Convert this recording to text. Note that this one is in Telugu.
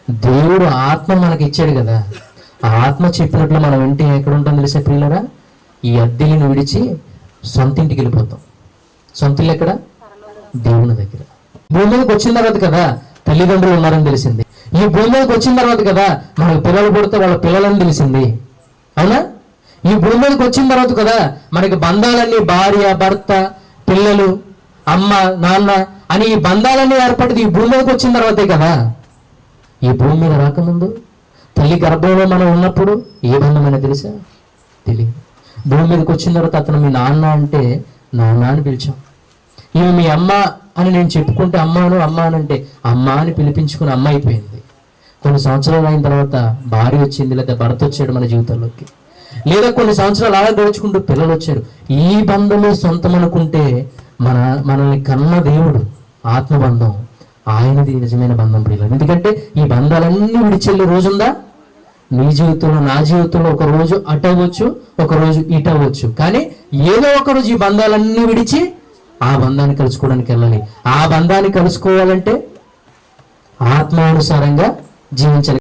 దేవుడు ఆత్మ మనకి ఇచ్చాడు కదా, ఆ ఆత్మ చెప్పినట్లు మనం వింటే ఎక్కడ ఉంటాం తెలిసే ప్రియులరా? ఈ అద్దెలను విడిచి సొంత ఇంటికి వెళ్ళిపోతాం. సొంత ఇల్లు ఎక్కడ? దేవుని దగ్గర. భూమి మీదకి వచ్చిన తర్వాత కదా తల్లిదండ్రులు ఉన్నారని తెలిసింది. ఈ భూమి మీదకి వచ్చిన తర్వాత కదా మనకు పిల్లలు పుడితే వాళ్ళ పిల్లలని తెలిసింది. అవునా? ఈ భూమి మీదకి వచ్చిన తర్వాత కదా మనకి బంధాలన్నీ, భార్య, భర్త, పిల్లలు, అమ్మ, నాన్న అని ఈ బంధాలన్నీ ఏర్పడింది ఈ భూమి మీదకి వచ్చిన తర్వాతే కదా. ఈ భూమి మీద రాకముందు తల్లి గర్భంలో మనం ఉన్నప్పుడు ఏ బంధమైనా తెలుసా? తెలియదు. భూమి మీదకి వచ్చిన తర్వాత అతను మీ నాన్న అంటే నాన్న అని పిలిచాం. ఇవి మీ అమ్మ అని నేను చెప్పుకుంటే అమ్మాను, అమ్మ అని అంటే అమ్మ అని పిలిపించుకుని అమ్మ అయిపోయింది. కొన్ని సంవత్సరాలు అయిన తర్వాత భార్య వచ్చింది, లేదా భర్త వచ్చాడు మన జీవితంలోకి, లేదా కొన్ని సంవత్సరాలు అలా గడుచుకుంటూ పిల్లలు వచ్చారు. ఈ బంధము సొంతం అనుకుంటే మనల్ని కన్న దేవుడు ఆత్మబంధం ఆయనది నిజమైన బంధం ప్రియులు. ఎందుకంటే ఈ బంధాలన్నీ విడిచెళ్ళే రోజుందా? నీ జీవితంలో, నా జీవితంలో ఒక రోజు అటు అవ్వచ్చు, ఒక రోజు ఇటు అవ్వచ్చు. కానీ ఏదో ఒక రోజు ఈ బంధాలన్నీ విడిచి ఆ బంధాన్ని కలుసుకోవడానికి వెళ్ళాలి. ఆ బంధాన్ని కలుసుకోవాలంటే ఆత్మానుసారంగా జీవించాలి.